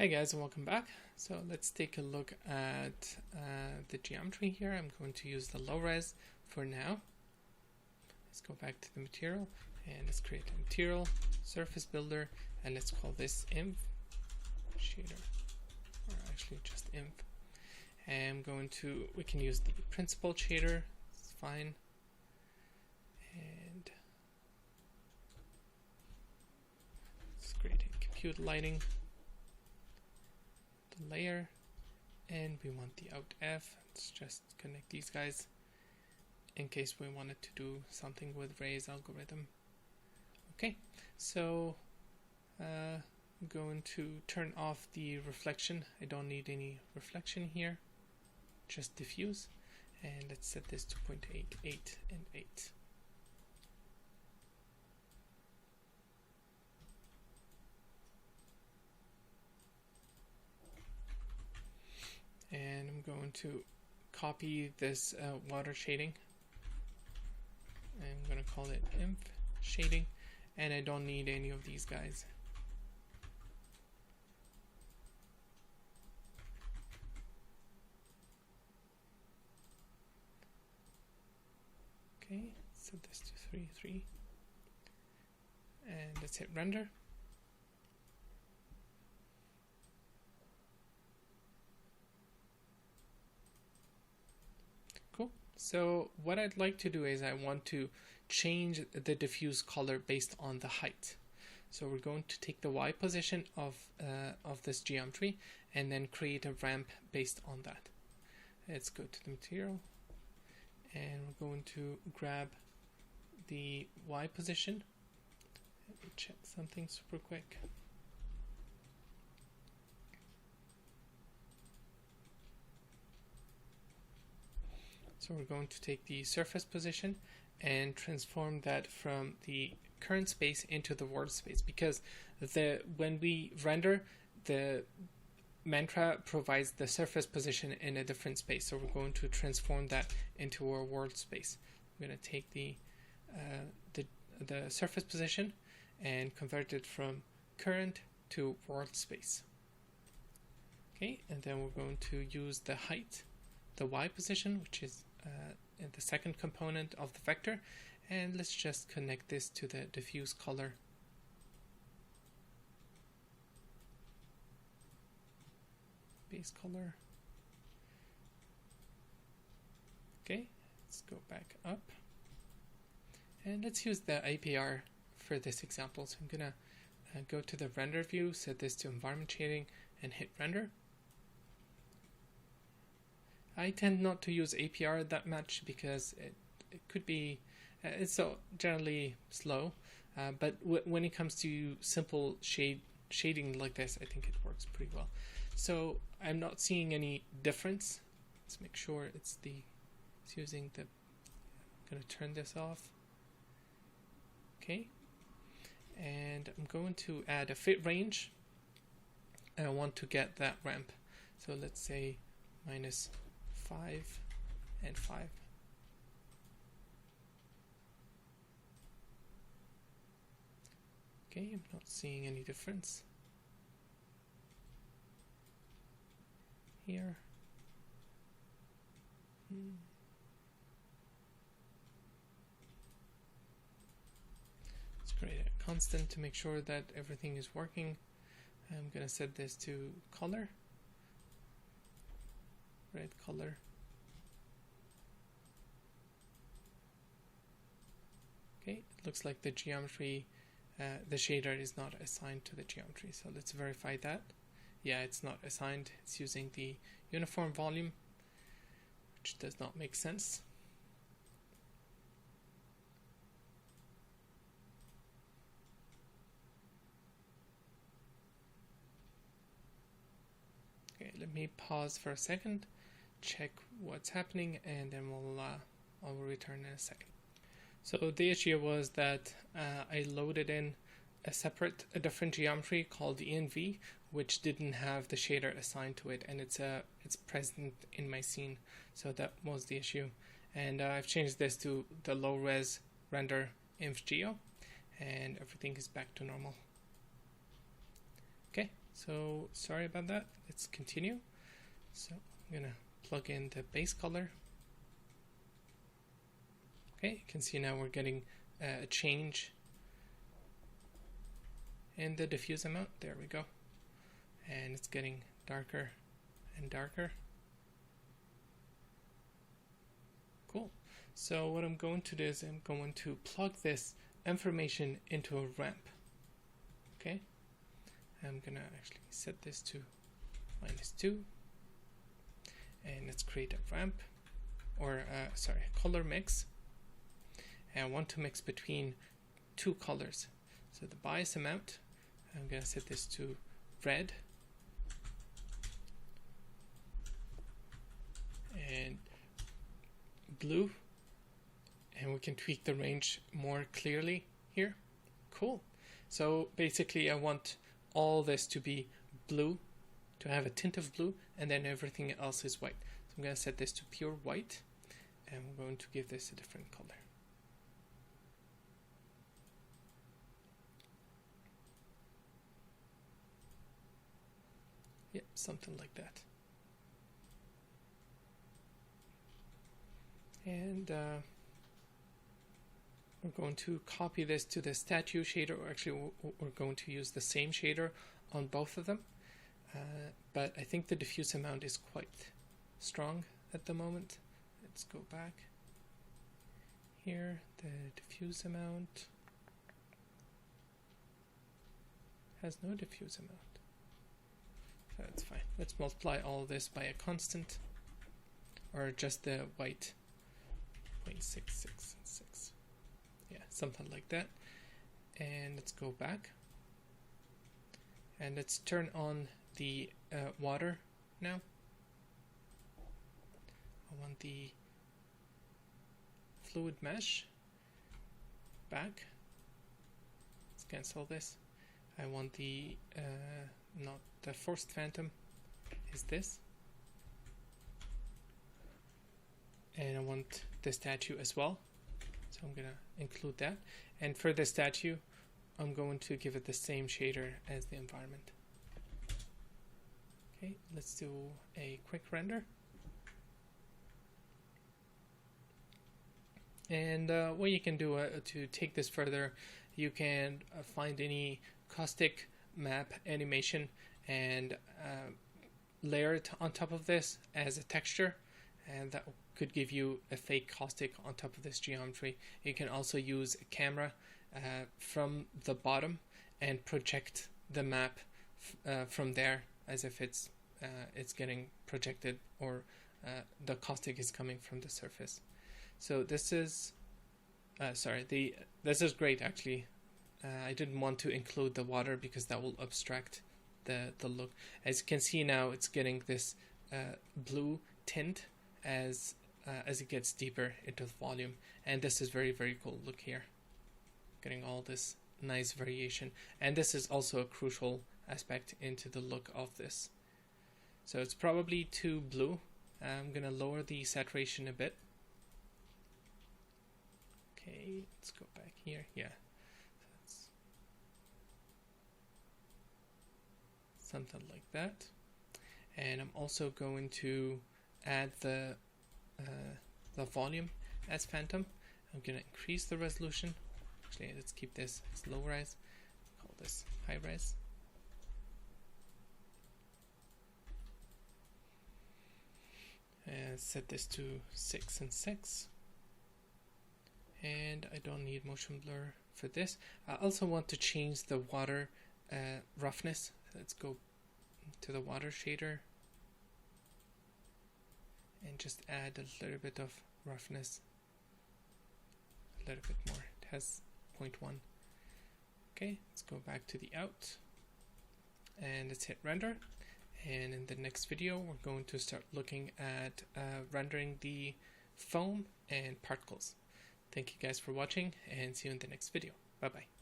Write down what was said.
Hey guys, and welcome back. So let's take a look at the geometry here. I'm going to use the low res for now. Let's go back to the material and let's create a material surface builder, and let's call this inf shader, or actually just inf. And we can use the principled shader, it's fine. And let's create a compute lighting layer, and we want the out F. Let's just connect these guys in case we wanted to do something with Ray's algorithm. Okay, so I'm going to turn off the reflection. I don't need any reflection here, just diffuse, and let's set this to 0.8, 8, and 8. And I'm going to copy this water shading. I'm going to call it inf shading, and I don't need any of these guys. Okay, set this to 3, 3, and let's hit render. So what I'd like to do is I want to change the diffuse color based on the height. So we're going to take the Y position of this geometry and then create a ramp based on that. Let's go to the material, and we're going to grab the Y position. Let me check something super quick. So we're going to take the surface position and transform that from the current space into the world space, because when we render, the mantra provides the surface position in a different space. So we're going to transform that into our world space. I'm going to take the surface position and convert it from current to world space. Okay, and then we're going to use the height, the Y position, which is in the second component of the vector, and let's just connect this to the diffuse color. Base color. Okay, let's go back up, and let's use the APR for this example. So I'm gonna go to the render view, set this to environment shading, and hit render. I tend not to use APR that much because it could be it's so generally slow, but when it comes to simple shading like this, I think it works pretty well. So I'm not seeing any difference. Let's make sure it's using the. I'm going to turn this off. Okay, and I'm going to add a fit range, and I want to get that ramp. So let's say -5 and 5. Okay, I'm not seeing any difference here. Let's create a constant to make sure that everything is working. I'm going to set this to color, red color. Okay, it looks like the geometry, the shader is not assigned to the geometry. So let's verify that. Yeah, it's not assigned. It's using the uniform volume, which does not make sense. Okay, let me pause for a second, check what's happening, and then I'll return in a second. So the issue was that I loaded in a different geometry called the env, which didn't have the shader assigned to it, and it's present in my scene. So that was the issue, and I've changed this to the low res render inf geo, and everything is back to normal. Okay, So sorry about that. Let's continue. So I'm gonna plug in the base color. Okay, you can see now we're getting a change in the diffuse amount. There we go. And it's getting darker and darker. Cool. So what I'm going to do is I'm going to plug this information into a ramp. Okay. I'm gonna actually set this to -2, and let's create a ramp, or sorry, color mix. And I want to mix between two colors. So the bias amount, I'm gonna set this to red, and blue, and we can tweak the range more clearly here. Cool. So basically I want all this to be blue, to have a tint of blue, and then everything else is white. So I'm going to set this to pure white, and we're going to give this a different color. Yep, something like that. And we're going to copy this to the statue shader, or actually we're going to use the same shader on both of them. But I think the diffuse amount is quite strong at the moment. Let's go back here. The diffuse amount has no diffuse amount. So that's fine. Let's multiply all this by a constant, or just the white 0.666. Yeah, something like that. And let's go back, and let's turn on the water now. I want the fluid mesh back. Let's cancel this. I want the not the forced phantom is this, and I want the statue as well, so I'm gonna include that. And for the statue, I'm going to give it the same shader as the environment. Okay, let's do a quick render. And what you can do to take this further, you can find any caustic map animation and layer it on top of this as a texture, and that could give you a fake caustic on top of this geometry. You can also use a camera from the bottom and project the map from there, as if it's getting projected, or the caustic is coming from the surface. So this is this is great actually. I didn't want to include the water because that will abstract the look. As you can see now, it's getting this blue tint as it gets deeper into the volume, and this is very, very cool. Look here, getting all this nice variation, and this is also a crucial aspect into the look of this. So it's probably too blue. I'm gonna lower the saturation a bit. Okay, let's go back here. Yeah, that's something like that. And I'm also going to add the volume as phantom. I'm gonna increase the resolution. Actually, let's keep this as low res. Call this high res. And set this to 6 and 6. And I don't need motion blur for this. I also want to change the water roughness. Let's go to the water shader and just add a little bit of roughness, a little bit more. It has 0.1. Okay, let's go back to the out and let's hit render. And in the next video, we're going to start looking at rendering the foam and particles. Thank you guys for watching, and see you in the next video. Bye bye.